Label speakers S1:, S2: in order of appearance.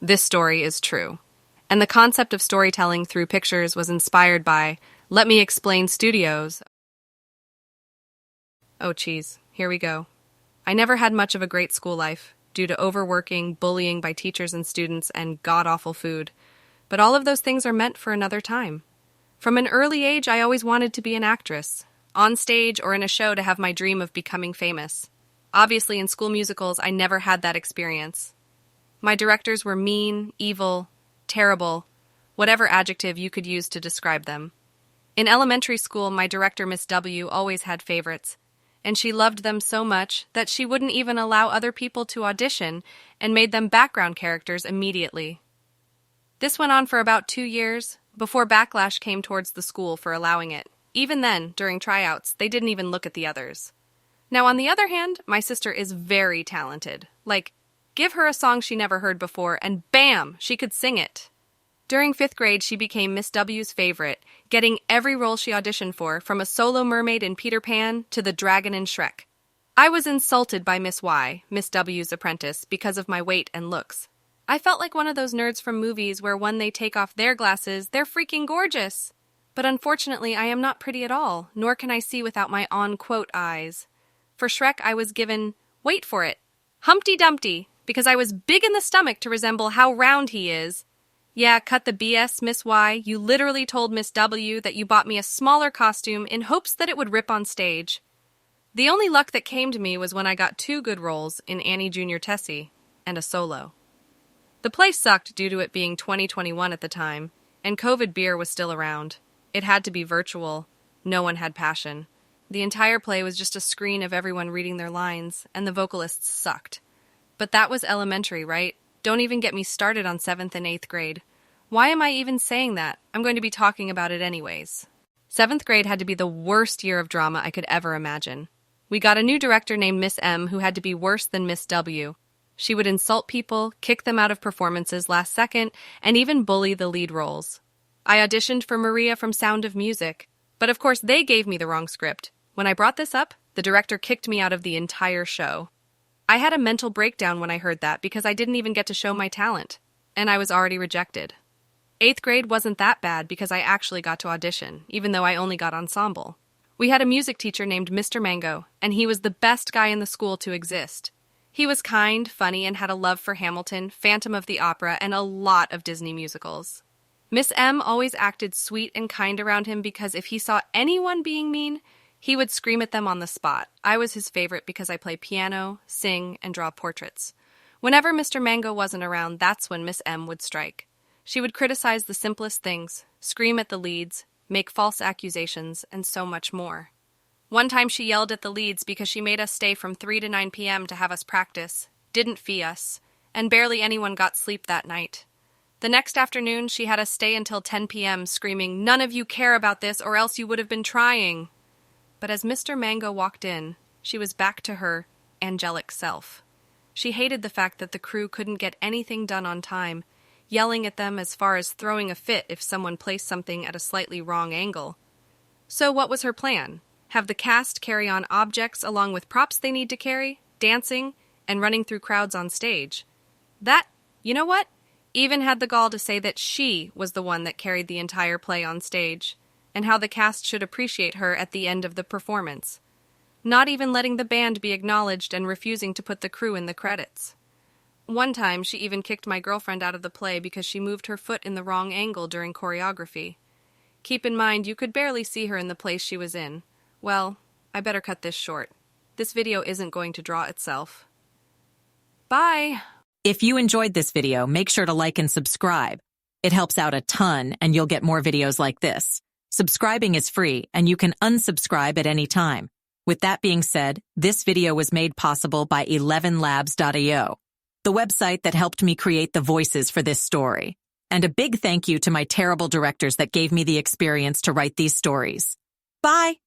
S1: this story is true. And the concept of storytelling through pictures was inspired by Let Me Explain Studios. Oh, geez, here we go. I never had much of a great school life due to overworking, bullying by teachers and students, and god-awful food. But all of those things are meant for another time. From an early age, I always wanted to be an actress, on stage or in a show to have my dream of becoming famous. Obviously, in school musicals, I never had that experience. My directors were mean, evil, terrible, whatever adjective you could use to describe them. In elementary school, my director, Miss W, always had favorites, and she loved them so much that she wouldn't even allow other people to audition and made them background characters immediately. This went on for about 2 years, before backlash came towards the school for allowing it. Even then, during tryouts, they didn't even look at the others. Now, on the other hand, my sister is very talented. Like, give her a song she never heard before, and bam, she could sing it. During 5th grade, she became Miss W's favorite, getting every role she auditioned for, from a solo mermaid in Peter Pan to the dragon in Shrek. I was insulted by Miss Y, Miss W's apprentice, because of my weight and looks. I felt like one of those nerds from movies where when they take off their glasses, they're freaking gorgeous. But unfortunately, I am not pretty at all, nor can I see without my on-quote eyes. For Shrek, I was given, wait for it, Humpty Dumpty, because I was big in the stomach to resemble how round he is. Yeah, cut the BS, Miss Y. You literally told Miss W that you bought me a smaller costume in hopes that it would rip on stage. The only luck that came to me was when I got 2 good roles in Annie Jr. Tessie and a solo. The play sucked due to it being 2021 at the time, and COVID beer was still around. It had to be virtual. No one had passion. The entire play was just a screen of everyone reading their lines, and the vocalists sucked. But that was elementary, right? Don't even get me started on 7th and 8th grade. Why am I even saying that? I'm going to be talking about it anyways. 7th grade had to be the worst year of drama I could ever imagine. We got a new director named Miss M who had to be worse than Miss W. She would insult people, kick them out of performances last second, and even bully the lead roles. I auditioned for Maria from Sound of Music, but of course they gave me the wrong script. When I brought this up, the director kicked me out of the entire show. I had a mental breakdown when I heard that because I didn't even get to show my talent, and I was already rejected. 8th grade wasn't that bad because I actually got to audition, even though I only got ensemble. We had a music teacher named Mr. Mango, and he was the best guy in the school to exist. He was kind, funny, and had a love for Hamilton, Phantom of the Opera, and a lot of Disney musicals. Miss M always acted sweet and kind around him because if he saw anyone being mean, he would scream at them on the spot. I was his favorite because I play piano, sing, and draw portraits. Whenever Mr. Mango wasn't around, that's when Miss M would strike. She would criticize the simplest things, scream at the leads, make false accusations, and so much more. One time she yelled at the leads because she made us stay from 3 to 9 p.m. to have us practice, didn't fee us, and barely anyone got sleep that night. The next afternoon, she had us stay until 10 p.m. screaming, "None of you care about this or else you would have been trying." But as Mr. Mango walked in, she was back to her angelic self. She hated the fact that the crew couldn't get anything done on time, yelling at them as far as throwing a fit if someone placed something at a slightly wrong angle. So what was her plan? Have the cast carry on objects along with props they need to carry, dancing, and running through crowds on stage. That, you know what? Even had the gall to say that she was the one that carried the entire play on stage, and how the cast should appreciate her at the end of the performance. Not even letting the band be acknowledged and refusing to put the crew in the credits. One time, she even kicked my girlfriend out of the play because she moved her foot in the wrong angle during choreography. Keep in mind, you could barely see her in the place she was in. Well, I better cut this short. This video isn't going to draw itself. Bye!
S2: If you enjoyed this video, make sure to like and subscribe. It helps out a ton, and you'll get more videos like this. Subscribing is free, and you can unsubscribe at any time. With that being said, this video was made possible by ElevenLabs.io, the website that helped me create the voices for this story. And a big thank you to my terrible directors that gave me the experience to write these stories. Bye!